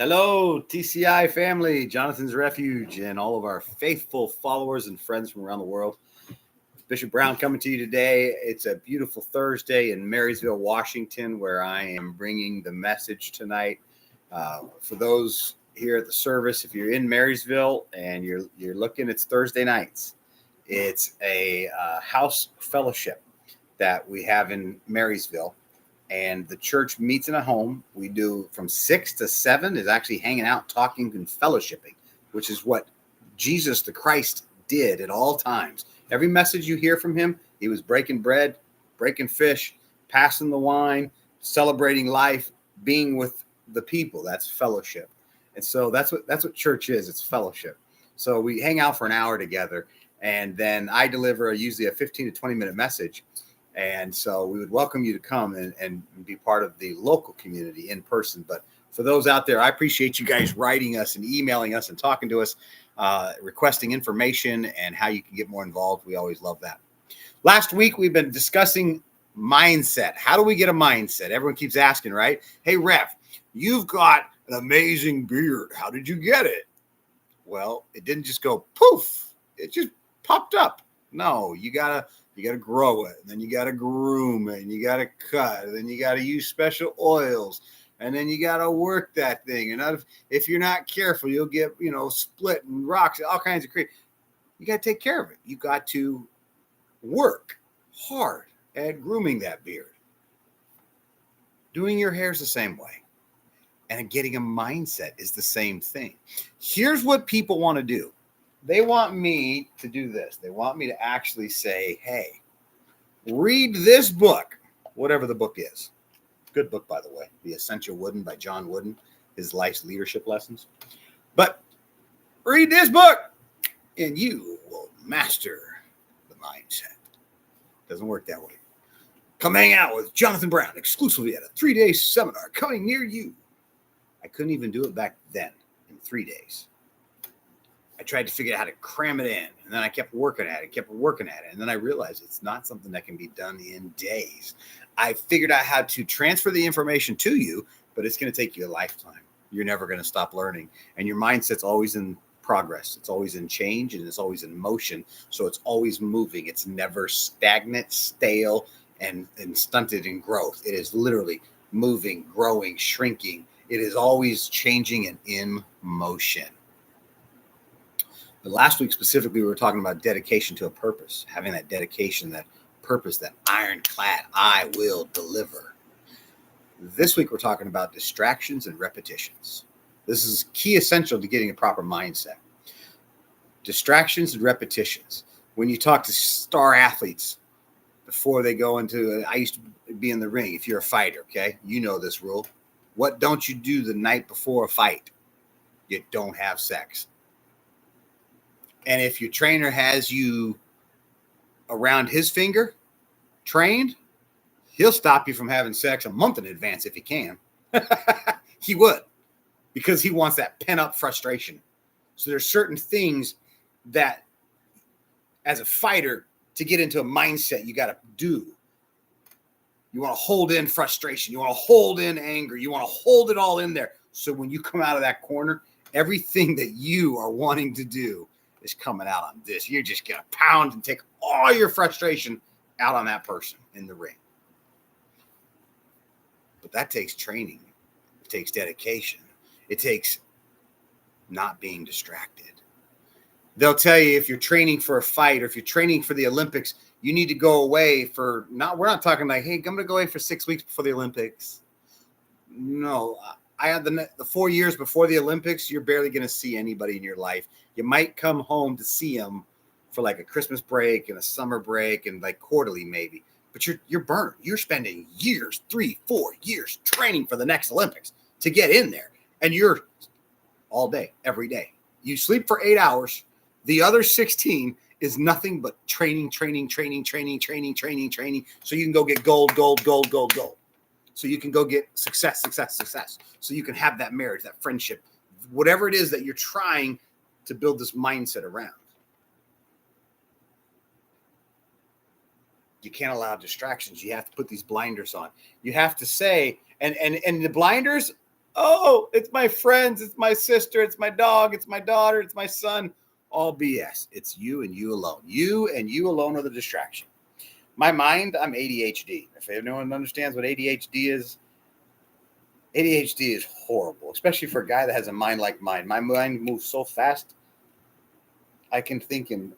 Hello, TCI family, Jonathan's Refuge, and all of our faithful followers and friends from around the world. Bishop Brown coming to you today. It's a beautiful Thursday in Marysville, Washington, where I am bringing the message tonight. For those here at the service, if you're in Marysville and you're looking, it's Thursday nights. It's a house fellowship that we have in Marysville. And the church meets in a home. We do from 6 to 7 is actually hanging out, talking, and fellowshipping, which is what Jesus the Christ did at all times. Every message you hear from him, he was breaking bread, breaking fish, passing the wine, celebrating life, being with the people. That's fellowship. And so that's what church is. It's fellowship. So we hang out for an hour together, and then I deliver usually a 15 to 20 minute message. And so we would welcome you to come and be part of the local community in person. But for those out there, I appreciate you guys writing us and emailing us and talking to us, requesting information and how you can get more involved. We always love that. Last week, we've been discussing mindset. How do we get a mindset? Everyone keeps asking, right? Hey, Ref, you've got an amazing beard. How did you get it? Well, it didn't just go poof. It just popped up. No, you gotta grow it, and then you gotta groom it, and you gotta cut, and then you gotta use special oils, and then you gotta work that thing. And if you're not careful, you'll get split and rocks, all kinds of crazy. You gotta take care of it. You got to work hard at grooming that beard. Doing your hair is the same way, and getting a mindset is the same thing. Here's what people want to do. They want me to do this. They want me to actually say, hey, read this book, whatever the book is. Good book, by the way. The Essential Wooden by John Wooden, his life's leadership lessons. But read this book and you will master the mindset. Doesn't work that way. Come hang out with Jonathan Brown exclusively at a 3-day seminar coming near you. I couldn't even do it back then in 3 days. I tried to figure out how to cram it in, and then I kept working at it, and then I realized it's not something that can be done in days. I figured out how to transfer the information to you, but it's going to take you a lifetime. You're never going to stop learning, and your mindset's always in progress. It's always in change, and it's always in motion, so it's always moving. It's never stagnant, stale, and stunted in growth. It is literally moving, growing, shrinking. It is always changing and in motion. But last week specifically, we were talking about dedication to a purpose, having that dedication, that purpose, that ironclad, I will deliver. This week, we're talking about distractions and repetitions. This is key essential to getting a proper mindset. Distractions and repetitions. When you talk to star athletes before they go into, I used to be in the ring. If you're a fighter, okay, you know this rule. What don't you do the night before a fight? You don't have sex. And if your trainer has you around his finger trained, he'll stop you from having sex a month in advance if he can. He would, because he wants that pent-up frustration. So there's certain things that, as a fighter, to get into a mindset, you got to do. You want to hold in frustration. You want to hold in anger. You want to hold it all in there. So when you come out of that corner, everything that you are wanting to do is coming out on this. You're just going to pound and take all your frustration out on that person in the ring. But that takes training. It takes dedication. It takes not being distracted. They'll tell you if you're training for a fight or if you're training for the Olympics, you need to go away for we're not talking like, hey, I'm going to go away for 6 weeks before the Olympics. No, I had the 4 years before the Olympics, you're barely going to see anybody in your life. You might come home to see them for like a Christmas break and a summer break and like quarterly maybe. But you're burnt. You're spending years, 3-4 years training for the next Olympics to get in there. And you're all day, every day. You sleep for 8 hours. The other 16 is nothing but training. So you can go get gold. So you can go get success. So you can have that marriage, that friendship, whatever it is that you're trying to build this mindset around. You can't allow distractions. You have to put these blinders on. You have to say, and the blinders Oh, it's my friends, it's my sister, it's my dog, it's my daughter, it's my son. All BS. It's you and you alone. You and you alone are the distraction. My mind, I'm ADHD. If anyone understands what ADHD is horrible, especially for a guy that has a mind like mine. My mind moves so fast, I can think in.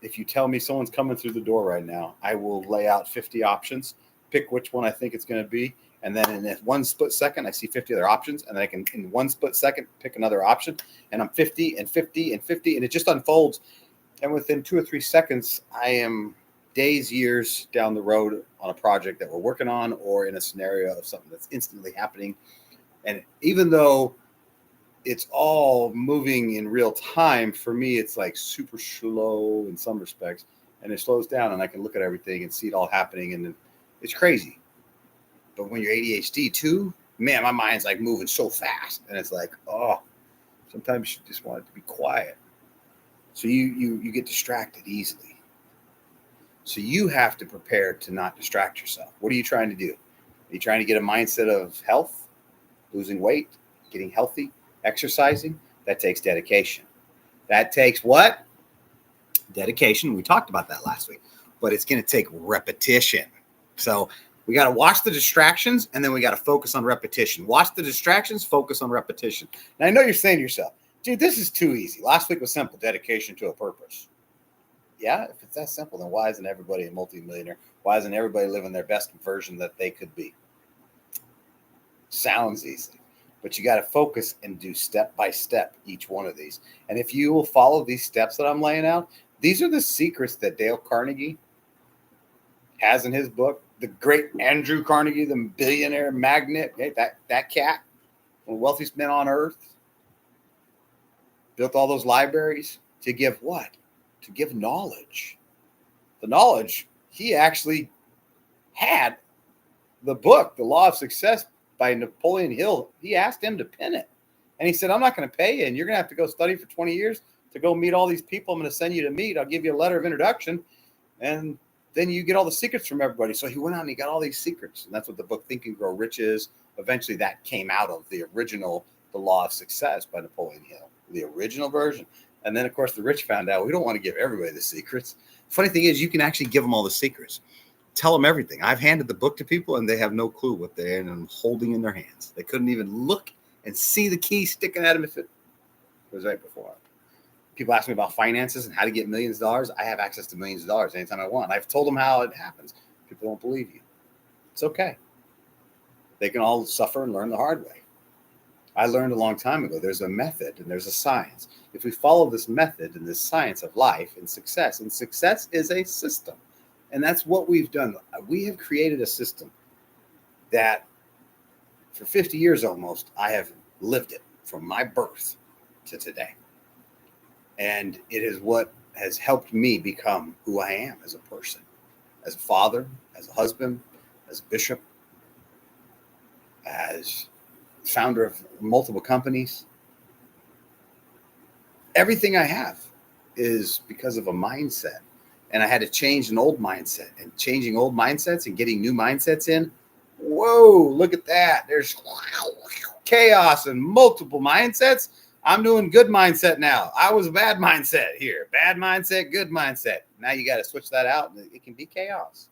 If you tell me someone's coming through the door right now, I will lay out 50 options, pick which one I think it's going to be. And then in one split second, I see 50 other options. And then I can, in one split second, pick another option. And I'm 50 and 50 and 50. And it just unfolds. And within 2 or 3 seconds, I am days, years down the road on a project that we're working on or in a scenario of something that's instantly happening. And even though it's all moving in real time, for me, it's like super slow in some respects. And it slows down and I can look at everything and see it all happening. And it's crazy. But when you're ADHD too, man, my mind's like moving so fast. And it's like, oh, sometimes you just want it to be quiet. So you get distracted easily. So you have to prepare to not distract yourself. What are you trying to do? Are you trying to get a mindset of health, losing weight, getting healthy, exercising? That takes dedication. That takes what? Dedication. We talked about that last week. But it's going to take repetition. So we got to watch the distractions, and then we got to focus on repetition. Watch the distractions, focus on repetition. Now, I know you're saying to yourself, dude, this is too easy. Last week was simple, dedication to a purpose. Yeah, if it's that simple, then why isn't everybody a multimillionaire? Why isn't everybody living their best version that they could be? Sounds easy, but you got to focus and do step by step each one of these. And if you will follow these steps that I'm laying out, these are the secrets that Dale Carnegie has in his book. The great Andrew Carnegie, the billionaire magnate, that cat, one of the wealthiest men on earth, built all those libraries to give what? To give knowledge. The knowledge, he actually had the book, The Law of Success by Napoleon Hill. He asked him to pen it. And he said, I'm not going to pay you, and you're going to have to go study for 20 years to go meet all these people I'm going to send you to meet. I'll give you a letter of introduction, and then you get all the secrets from everybody. So he went out and he got all these secrets. And that's what the book Think and Grow Rich is. Eventually that came out of the original The Law of Success by Napoleon Hill, the original version. And then, of course, the rich found out we don't want to give everybody the secrets. Funny thing is, you can actually give them all the secrets. Tell them everything. I've handed the book to people, and they have no clue what they're holding in their hands. They couldn't even look and see the key sticking at them if it was right before. People ask me about finances and how to get millions of dollars. I have access to millions of dollars anytime I want. I've told them how it happens. People don't believe you. It's okay. They can all suffer and learn the hard way. I learned a long time ago, there's a method and there's a science. If we follow this method and this science of life and success is a system. And that's what we've done. We have created a system that for 50 years almost, I have lived it from my birth to today. And it is what has helped me become who I am as a person, as a father, as a husband, as a bishop, as founder of multiple companies. Everything I have is because of a mindset. And I had to change an old mindset, and changing old mindsets and getting new mindsets in. Whoa, look at that. There's chaos and multiple mindsets. I'm doing good mindset now. I was a bad mindset here. Bad mindset, good mindset. Now you got to switch that out, and it can be chaos.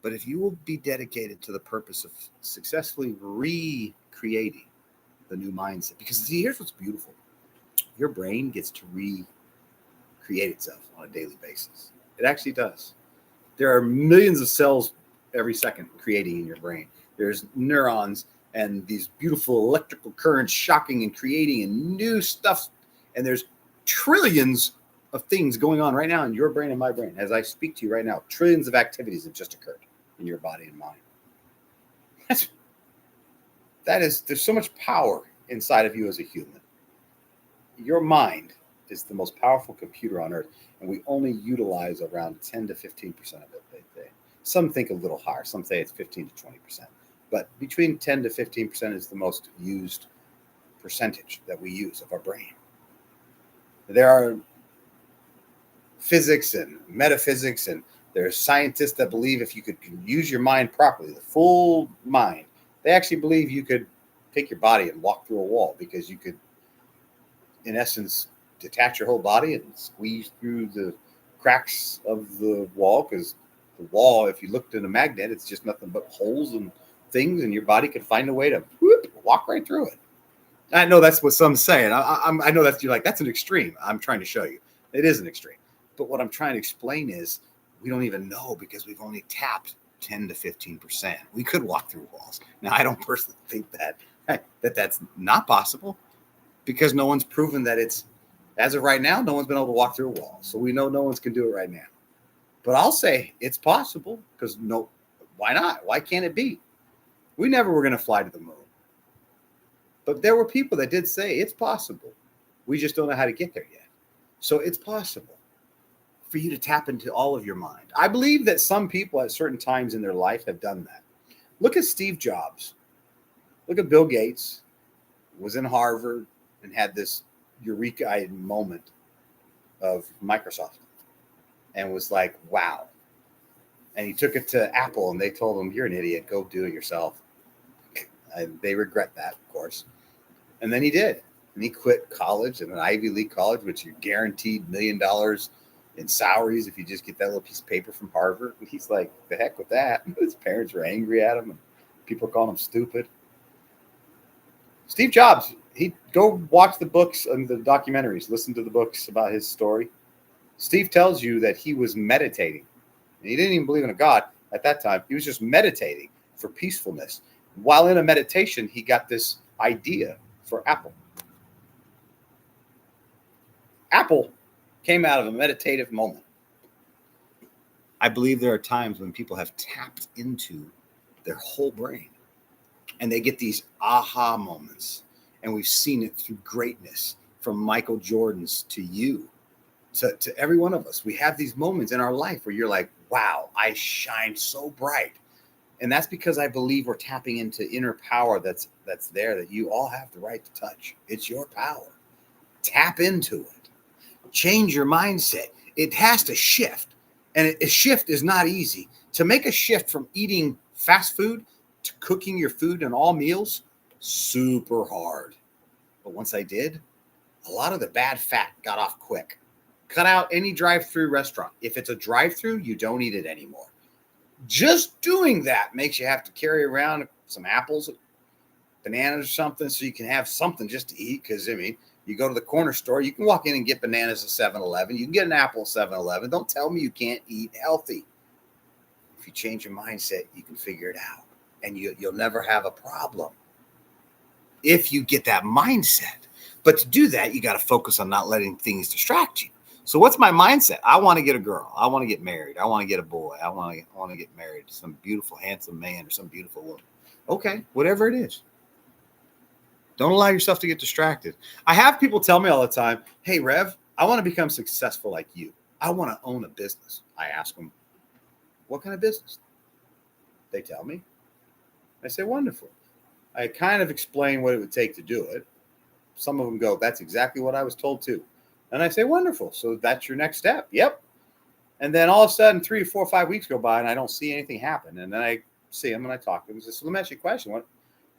But if you will be dedicated to the purpose of successfully recreating the new mindset, because see, here's what's beautiful. Your brain gets to recreate itself on a daily basis. It actually does. There are millions of cells every second creating in your brain. There's neurons and these beautiful electrical currents shocking and creating and new stuff. And there's trillions of things going on right now in your brain and my brain. As I speak to you right now, trillions of activities have just occurred in your body and mind. There's so much power inside of you as a human. Your mind is the most powerful computer on earth, and we only utilize around 10 to 15% of it. Some think a little higher. Some say it's 15 to 20%. But between 10 to 15% is the most used percentage that we use of our brain. There are physics and metaphysics, and There's scientists that believe if you could use your mind properly, the full mind, they actually believe you could take your body and walk through a wall because you could, in essence, detach your whole body and squeeze through the cracks of the wall. Because the wall, if you looked at a magnet, it's just nothing but holes and things, and your body could find a way to walk right through it. I know that's what some say, and I know that you're like, that's an extreme. I'm trying to show you it is an extreme. But what I'm trying to explain is we don't even know because we've only tapped 10 to 15%. We could walk through walls. Now, I don't personally think that's not possible because no one's proven that it's, as of right now, no one's been able to walk through a wall. So we know no one's can do it right now. But I'll say it's possible because why not? Why can't it be? We never were going to fly to the moon. But there were people that did say it's possible. We just don't know how to get there yet. So it's possible for you to tap into all of your mind. I believe that some people at certain times in their life have done that. Look at Steve Jobs. Look at Bill Gates, was in Harvard and had this eureka moment of Microsoft and was like, wow. And he took it to Apple and they told him, you're an idiot. Go do it yourself. And they regret that, of course. And then he did. And he quit college at an Ivy League college, which you're guaranteed $1 million in salaries if you just get that little piece of paper from Harvard. And he's like, the heck with that. His parents were angry at him and people calling him stupid. Steve Jobs, he go watch the books and the documentaries, listen to the books about his story. Steve tells you that he was meditating. And he didn't even believe in a God at that time. He was just meditating for peacefulness. While in a meditation, he got this idea for Apple. Apple came out of a meditative moment. I believe there are times when people have tapped into their whole brain and they get these aha moments. And we've seen it through greatness, from Michael Jordan's to you, to every one of us. We have these moments in our life where you're like, wow, I shine so bright. And that's because I believe we're tapping into inner power that's there, that you all have the right to touch. It's your power. Tap into it. Change your mindset. It has to shift. And a shift is not easy. To make a shift from eating fast food to cooking your food in all meals, super hard. But once I did, a lot of the bad fat got off quick. Cut out any drive-through restaurant. If it's a drive-through, you don't eat it anymore. Just doing that makes you have to carry around some apples, bananas or something so you can have something just to eat. Because, I mean, you go to the corner store, you can walk in and get bananas at 7-Eleven. You can get an apple at 7-Eleven. Don't tell me you can't eat healthy. If you change your mindset, you can figure it out. And you'll never have a problem if you get that mindset. But to do that, you got to focus on not letting things distract you. So what's my mindset? I want to get a girl. I want to get married. I want to get a boy. I want to get married to some beautiful, handsome man or some beautiful woman. Okay, whatever it is. Don't allow yourself to get distracted. I have people tell me all the time, hey, Rev, I want to become successful like you. I want to own a business. I ask them, what kind of business? They tell me. I say, wonderful. I kind of explain what it would take to do it. Some of them go, that's exactly what I was told too. And I say, wonderful. So that's your next step. Yep. And then all of a sudden, 3 or 4 or 5 weeks go by and I don't see anything happen. And then I see them and I talk to them and say, so let me ask you a question.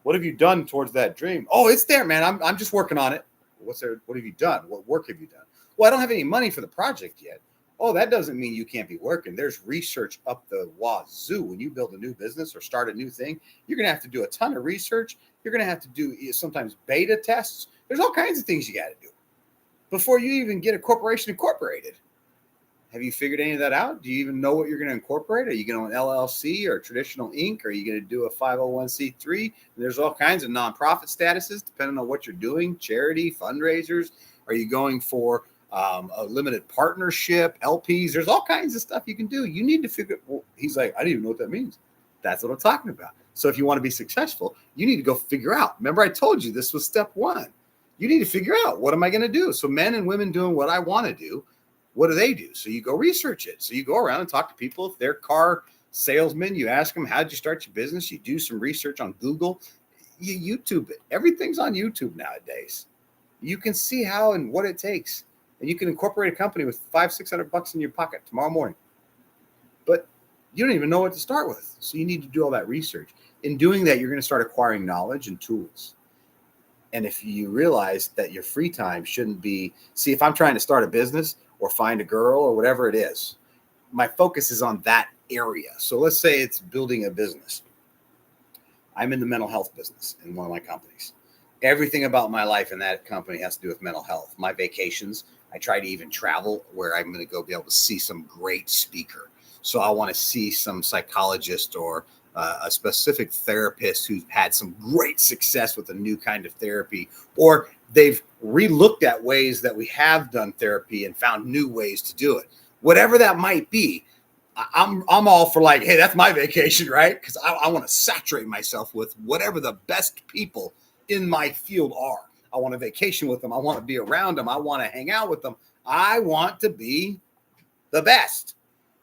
What have you done towards that dream? Oh, it's there, man. I'm just working on it. What's there? What have you done? What work have you done? Well, I don't have any money for the project yet. Oh, that doesn't mean you can't be working. There's research up the wazoo. When you build a new business or start a new thing, you're going to have to do a ton of research. You're going to have to do sometimes beta tests. There's all kinds of things you got to do before you even get a corporation incorporated. Have you figured any of that out? Do you even know what you're going to incorporate? Are you going to an LLC or a traditional Inc? Are you going to do a 501c3? And there's all kinds of nonprofit statuses depending on what you're doing, charity, fundraisers. Are you going for a limited partnership, LPs? There's all kinds of stuff you can do. You need to figure. Well, he's like, I don't even know what that means. That's what I'm talking about. So if you want to be successful, you need to go figure out. Remember, I told you this was step 1. You need to figure out, what am I going to do? So men and women doing what I want to do, what do they do? So you go research it. So you go around and talk to people. If they're car salesmen, you ask them, how did you start your business? You do some research on Google. You YouTube it. Everything's on YouTube nowadays. You can see how and what it takes. And you can incorporate a company with $500-600 in your pocket tomorrow morning. you don't even know what to start with. So you need to do all that research. In doing that, you're going to start acquiring knowledge and tools. And if you realize that your free time shouldn't be, see, if I'm trying to start a business or find a girl or whatever it is, my focus is on that area. So let's say it's building a business. I'm in the mental health business in one of my companies. Everything about my life in that company has to do with mental health. My vacations, I try to even travel where I'm going to go be able to see some great speaker. So I want to see some psychologist or a specific therapist who's had some great success with a new kind of therapy, or they've relooked at ways that we have done therapy and found new ways to do it. Whatever that might be, I'm all for like, hey, that's my vacation, right? Because I want to saturate myself with whatever the best people in my field are. I want to vacation with them. I want to be around them. I want to hang out with them. I want to be the best.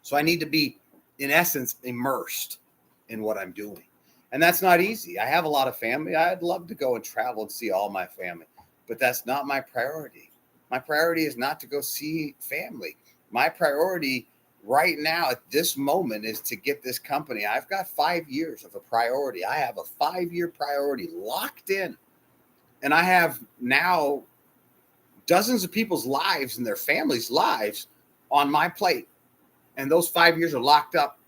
So I need to be, in essence, immersed in what I'm doing. And that's not easy. I have a lot of family. I'd love to go and travel and see all my family, but that's not my priority. My priority is not to go see family. My priority right now at this moment is to get this company. I've got 5 years of a priority. I have a 5-year priority locked in. And I have now dozens of people's lives and their families' lives on my plate. And those 5 years are locked up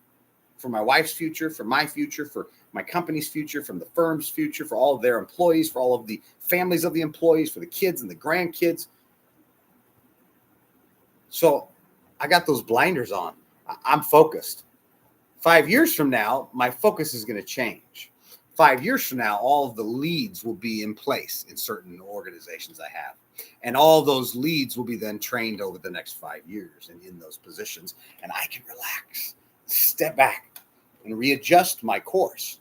for my wife's future, for my future, for my company's future, from the firm's future, for all of their employees, for all of the families of the employees, for the kids and the grandkids. So I got those blinders on. I'm focused. 5 years from now, my focus is going to change. 5 years from now, all of the leads will be in place in certain organizations I have. And all those leads will be then trained over the next 5 years and in those positions. And I can relax, step back and readjust my course.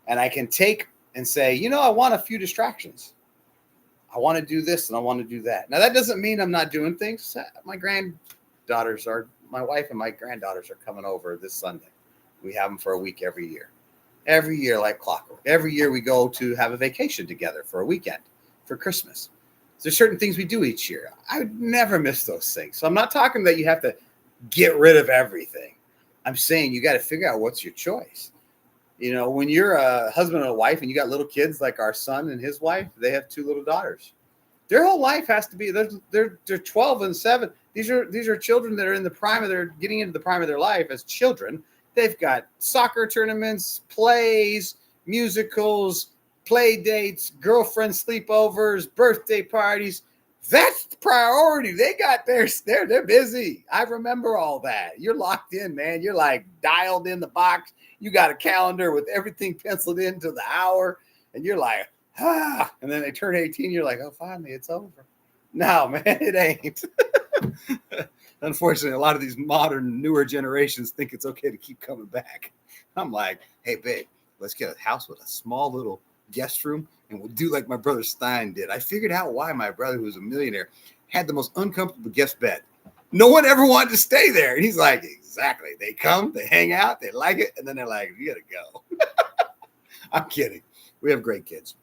And I can take and say, I want a few distractions. I want to do this and I want to do that. Now, that doesn't mean I'm not doing things. My wife and my granddaughters are coming over this Sunday. We have them for a week every year like clockwork. Every year we go to have a vacation together for a weekend for Christmas. There's certain things we do each year. I would never miss those things. So I'm not talking that you have to get rid of everything. I'm saying you got to figure out what's your choice. When you're a husband and a wife and you got little kids like our son and his wife, they have 2 little daughters. Their whole life has to be, they're 12 and 7. These are children that are in the prime of getting into the prime of their life as children. They've got soccer tournaments, plays, musicals, play dates, girlfriend sleepovers, birthday parties. That's the priority. They got they're busy. I remember all that. You're locked in, man. You're like dialed in the box. You got a calendar with everything penciled into the hour. And you're like, and then they turn 18. You're like, oh, finally, it's over. No, man, it ain't. Unfortunately, a lot of these modern, newer generations think it's okay to keep coming back. I'm like, hey, babe, let's get a house with a small little guest room, and we'll do like my brother Stein did. I figured out why my brother, who was a millionaire, had the most uncomfortable guest bed. No one ever wanted to stay there. And he's like, exactly. They come, they hang out, they like it, and then they're like, you got to go. I'm kidding. We have great kids.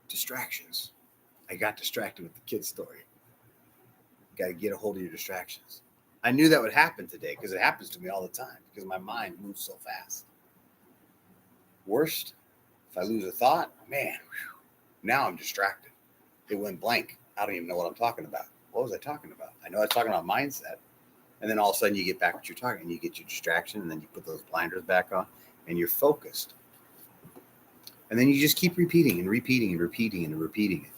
Distractions. I got distracted with the kid's story. You got to get a hold of your distractions. I knew that would happen today because it happens to me all the time because my mind moves so fast. Worst, if I lose a thought, man, now I'm distracted. It went blank. I don't even know what I'm talking about. What was I talking about? I know I was talking about mindset. And then all of a sudden you get back what you're talking and you get your distraction and then you put those blinders back on and you're focused. And then you just keep repeating and repeating and repeating and repeating it.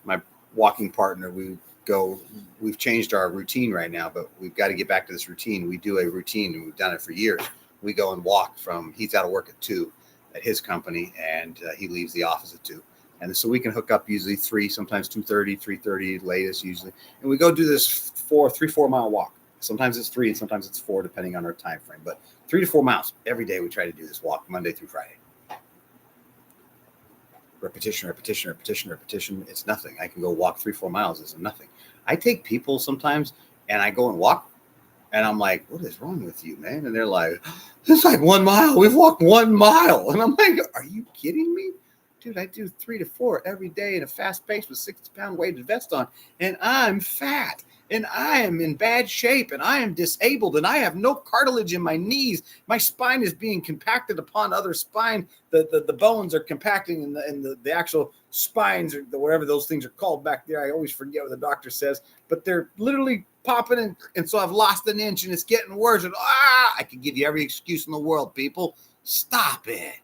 My walking partner, we've changed our routine right now, but we've got to get back to this routine. We do a routine and we've done it for years. We go and walk he's out of work at 2 at his company and he leaves the office at 2. And so we can hook up usually 3, sometimes 2:30, 3:30 latest usually. And we go do this 3-4 mile walk. Sometimes it's 3 and sometimes it's 4, depending on our time frame, but 3 to 4 miles every day. We try to do this walk Monday through Friday. Repetition. It's nothing. I can go walk 3-4 miles. It's nothing. I take people sometimes and I go and walk and I'm like, what is wrong with you, man? And they're like, it's like 1 mile. We've walked 1 mile. And I'm like, are you kidding me? Dude, I do 3 to 4 every day in a fast pace with 60-pound weighted vest on and I'm fat. and I am in bad shape, and I am disabled, and I have no cartilage in my knees. My spine is being compacted upon other spine. The bones are compacting, and the actual spines, or whatever those things are called back there. I always forget what the doctor says, but they're literally popping, and so I've lost an inch, and it's getting worse. And I could give you every excuse in the world, people. Stop it.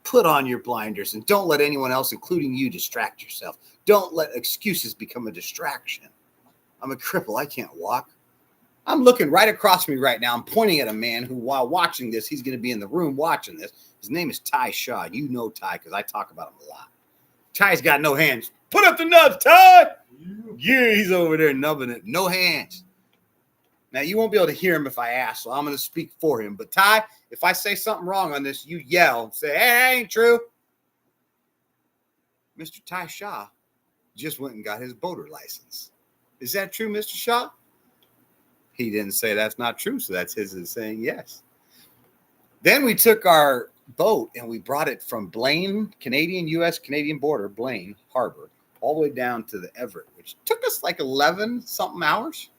Put on your blinders and don't let anyone else, including you, distract yourself. Don't let excuses become a distraction. I'm a cripple. I can't walk. I'm looking right across me right now. I'm pointing at a man who, while watching this, he's going to be in the room watching this. His name is Ty Shaw. You know Ty because I talk about him a lot. Ty's got no hands. Put up the nubs, Ty. Yeah, he's over there nubbing it. No hands. Now, you won't be able to hear him if I ask, so I'm going to speak for him. But Ty, if I say something wrong on this, you yell and say, hey, that ain't true. Mr. Ty Shaw just went and got his boater license. Is that true, Mr. Shaw? He didn't say that's not true, so that's his saying yes. Then we took our boat and we brought it from Blaine, U.S.-Canadian border, Blaine Harbor, all the way down to the Everett, which took us like 11-something hours.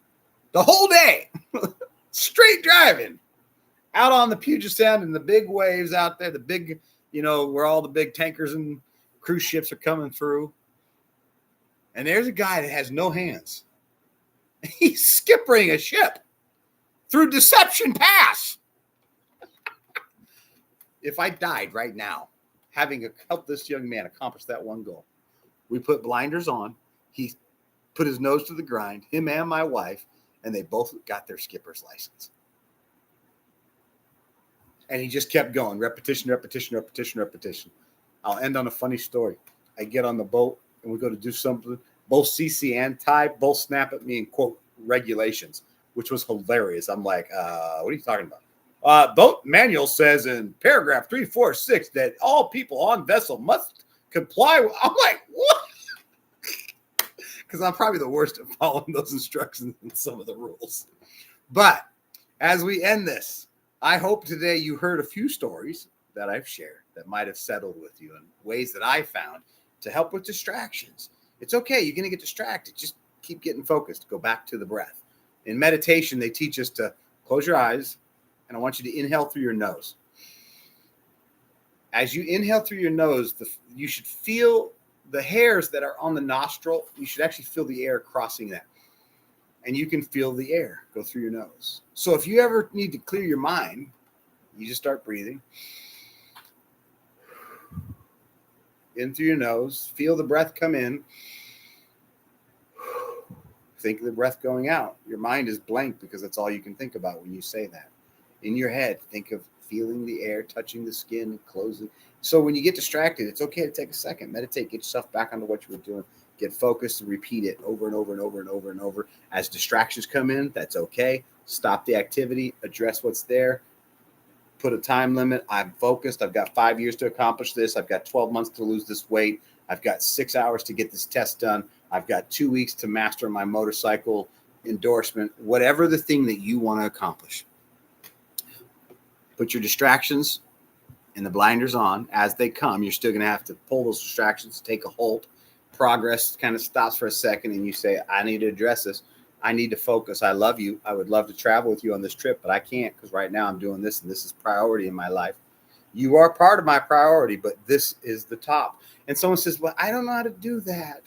The whole day, straight driving out on the Puget Sound and the big waves out there, the big, where all the big tankers and cruise ships are coming through. And there's a guy that has no hands. He's skippering a ship through Deception Pass. If I died right now, having helped this young man accomplish that one goal, we put blinders on. He put his nose to the grind, him and my wife, and they both got their skipper's license. And he just kept going. Repetition, repetition, repetition, repetition. I'll end on a funny story. I get on the boat and we go to do something. Both CC and Ty both snap at me and quote regulations, which was hilarious. I'm like, what are you talking about? Boat manual says in paragraph 346 that all people on vessel must comply with. I'm like, what? Because I'm probably the worst at following those instructions and some of the rules. But as we end this, I hope today you heard a few stories that I've shared that might have settled with you in ways that I found to help with distractions. It's okay. You're going to get distracted. Just keep getting focused. Go back to the breath. In meditation, they teach us to close your eyes, and I want you to inhale through your nose. As you inhale through your nose, you should feel the hairs that are on the nostril. You should actually feel the air crossing that. And you can feel the air go through your nose. So if you ever need to clear your mind, you just start breathing. In through your nose. Feel the breath come in. Think of the breath going out. Your mind is blank because that's all you can think about when you say that. In your head, think of feeling the air touching the skin, closing. So when you get distracted, it's okay to take a second, meditate, get yourself back onto what you were doing, get focused and repeat it over and over and over and over and over. As distractions come in, that's okay. Stop the activity, address what's there, put a time limit. I'm focused. I've got 5 years to accomplish this. I've got 12 months to lose this weight. I've got 6 hours to get this test done. I've got 2 weeks to master my motorcycle endorsement, whatever the thing that you want to accomplish. Put your distractions and the blinders on. As they come, you're still going to have to pull those distractions, take a hold. Progress kind of stops for a second and you say, I need to address this. I need to focus. I love you. I would love to travel with you on this trip, but I can't because right now I'm doing this and this is priority in my life. You are part of my priority, but this is the top. And someone says, well, I don't know how to do that.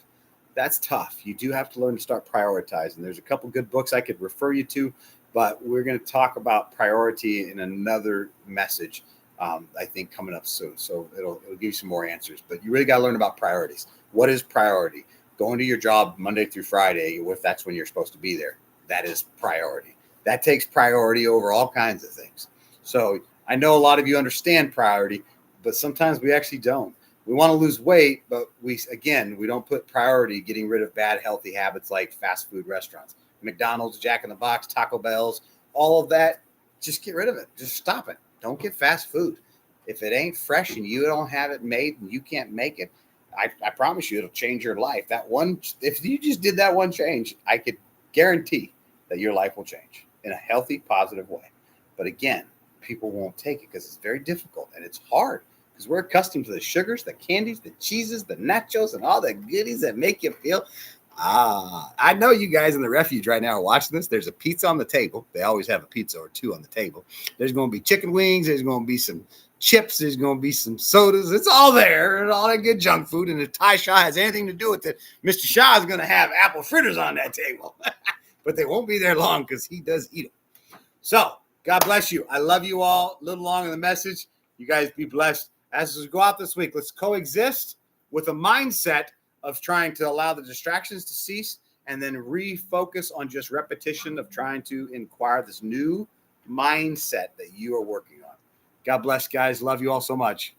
That's tough. You do have to learn to start prioritizing. There's a couple good books I could refer you to, but we're going to talk about priority in another message, I think, coming up soon. So it'll give you some more answers. But you really got to learn about priorities. What is priority? Going to your job Monday through Friday, if that's when you're supposed to be there, that is priority. That takes priority over all kinds of things. So I know a lot of you understand priority, but sometimes we actually don't. We want to lose weight, but we don't put priority getting rid of bad, healthy habits like fast food restaurants, McDonald's, Jack in the Box, Taco Bell's, all of that. Just get rid of it. Just stop it. Don't get fast food. If it ain't fresh and you don't have it made and you can't make it, I promise you it'll change your life. If you just did that one change, I could guarantee that your life will change in a healthy, positive way. But again, people won't take it because it's very difficult and it's hard because we're accustomed to the sugars, the candies, the cheeses, the nachos, and all the goodies that make you feel, I know you guys in the refuge right now are watching this. There's a pizza on the table. They always have a pizza or two on the table. There's going to be chicken wings. There's going to be some chips. There's going to be some sodas. It's all there and all that good junk food. And if Ty Shaw has anything to do with it, Mr. Shaw is going to have apple fritters on that table. But they won't be there long because he does eat them. So God bless you. I love you all. A little long in the message. You guys be blessed. As we go out this week, let's coexist with a mindset of trying to allow the distractions to cease and then refocus on just repetition of trying to inquire this new mindset that you are working on. God bless, guys. Love you all so much.